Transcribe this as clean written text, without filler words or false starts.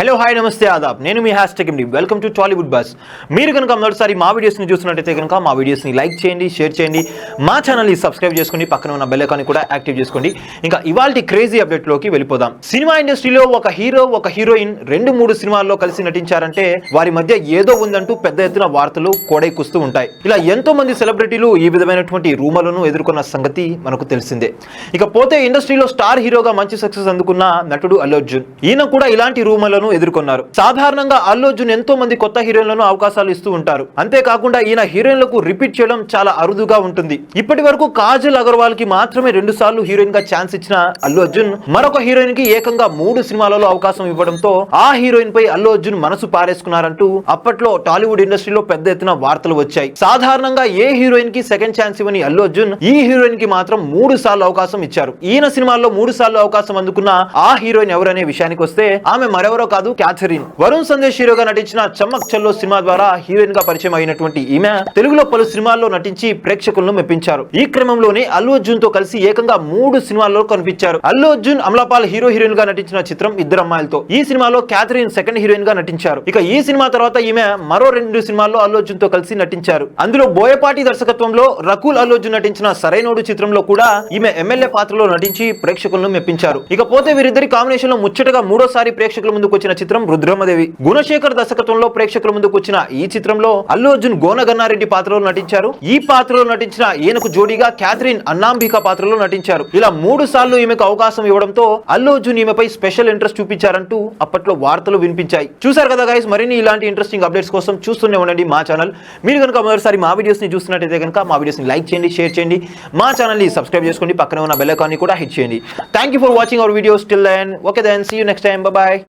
Hello hi నమస్తే ఆదాబ్ నేను మీ #MD welcome to Tollywood bus. మీరు కనుక మొదటిసారి మా వీడియోస్ని చూస్తున్నట్టయితే కనుక మా వీడియోస్ని లైక్ చేయండి, షేర్ చేయండి, మా ఛానల్ని సబ్స్క్రైబ్ చేసుకోండి, పక్కన ఉన్న బెల్ ఐకాన్ని కూడా యాక్టివ్ చేసుకోండి. ఇంకా ఇవాల్టి క్రేజీ అప్డేట్లోకి వెళ్ళిపోదాం. సినిమా ఇండస్ట్రీలో ఒక హీరో ఒక హీరోయిన్ 2-3 సినిమాల్లో కలిసి నటించారంటే వారి మధ్య ఏదో ఉందంటూ పెద్ద ఎత్తున వార్తలు కోడైకుస్తూ ఉంటాయి. ఇలా ఎంతో మంది సెలబ్రిటీలు ఈ విధమైనటువంటి రూమర్లను ఎదుర్కొన్న సంగతి మనకు తెలిసిందే. ఇకపోతే ఇండస్ట్రీలో స్టార్ హీరోగా మంచి సక్సెస్ అందుకున్న నటుడు అల్లు అర్జున్, ఈయన కూడా ఇలాంటి రూమర్లను ఎదుర్కొన్నారు. సాధారణంగా అల్లు అర్జున్ ఎంతో మంది కొత్త హీరోయిన్లను అవకాశాలు ఇస్తూ ఉంటారు. అంతేకాకుండా ఈయన హీరోయిన్లకు రిపీట్ చేయడం చాలా అరుదుగా ఉంటుంది. ఇప్పటి వరకు కాజల్ అగర్వాల్ కి మాత్రమే 2 సార్లు హీరోయిన్ గా ఛాన్స్ ఇచ్చిన అల్లు అర్జున్ మరొక హీరోయిన్ కి ఏకంగా 3 సినిమాలలో అవకాశం ఇవ్వడంతో ఆ హీరోయిన్ పై అల్లు అర్జున్ మనసు పారేసుకున్నారంటూ అప్పట్లో టాలీవుడ్ ఇండస్ట్రీలో పెద్ద ఎత్తున వార్తలు వచ్చాయి. సాధారణంగా ఏ హీరోయిన్ కి సెకండ్ ఛాన్స్ ఇవ్వని అల్లు అర్జున్ ఈ హీరోయిన్ కి మాత్రం 3 సార్లు అవకాశం ఇచ్చారు. ఈయన సినిమాల్లో 3 సార్లు అవకాశం అందుకున్న ఆ హీరోయిన్ ఎవరనే విషయానికి వస్తే ఆమె మరెవరో కాదు, క్యాథరిన్. వరుణ్ సందేశ్ హీరోగా నటించిన చమ్మక్ చల్లో సినిమా ద్వారా హీరోయిన్ గా పరిచయం అయినటువంటి ఈమె తెలుగులో పలు సినిమాల్లో నటించి ప్రేక్షకులను మెప్పించారు. ఈ క్రమంలోనే అల్లు అర్జున్ తో కలిసి ఏకంగా 3 సినిమాల్లో కనిపించారు. అల్లు అర్జున్ అమలాపాల్ హీరోయిన్ గా నటించిన చిత్రం ఇద్దరు అమ్మాయిలతో. ఈ సినిమాలో క్యాథరిన్ సెకండ్ హీరోయిన్ గా నటించారు. ఇక ఈ సినిమా తర్వాత ఈమె మరో 2 సినిమాల్లో అల్లు అర్జున్ తో కలిసి నటించారు. అందులో బోయపాటి దర్శకత్వంలో రకుల్ అల్లు అర్జున్ నటించిన సరైనోడు చిత్రంలో కూడా ఈమె ఎమ్మెల్యే పాత్రలో నటించి ప్రేక్షకులను మెప్పించారు. ఇకపోతే వీరిద్దరి కాంబినేషన్ లో ముచ్చటగా మూడోసారి ప్రేక్షకుల ముందుకు వచ్చిన చిత్రం రుద్రమదేవి. గుణశేఖర్ దర్శకత్వంలో ప్రేక్షకుల ముందుకు వచ్చిన ఈ చిత్రంలో అల్లు అర్జున్ గోనగన్నారెడ్డి పాత్రలో నటించారు. ఈ పాత్రలో నటించిన ఈయనకు జోడీగా క్యాథరిన్ అన్నాంబిక పాత్రలో నటించారు. ఇలా 3 సార్లు ఈమెకు అవకాశం ఇవ్వడంతో అల్లు అర్జున్ ఈమెపై స్పెషల్ ఇంట్రెస్ట్ చూపించారంటూ అప్పట్లో వార్తలు వినిపించాయి. చూసారు కదా గైస్, మరిన్ని ఇలాంటి ఇంట్రెస్టింగ్ అప్డేట్స్ కోసం చూస్తూనే ఉండండి మా ఛానల్. మీరు కనుక మొదటిసారి మా వీడియోస్ ని చూస్తున్నట్టయితే కనుక మా వీడియోస్ ని లైక్ చేయండి, షేర్ చేయండి, మా ఛానల్ ని సబ్స్క్రైబ్ చేసుకోండి, పక్కన ఉన్న బెల్ ఐకాన్ ని కూడా హిట్ చేయండి. Thank you for watching our videos. Till then, okay then, see you next time, bye by.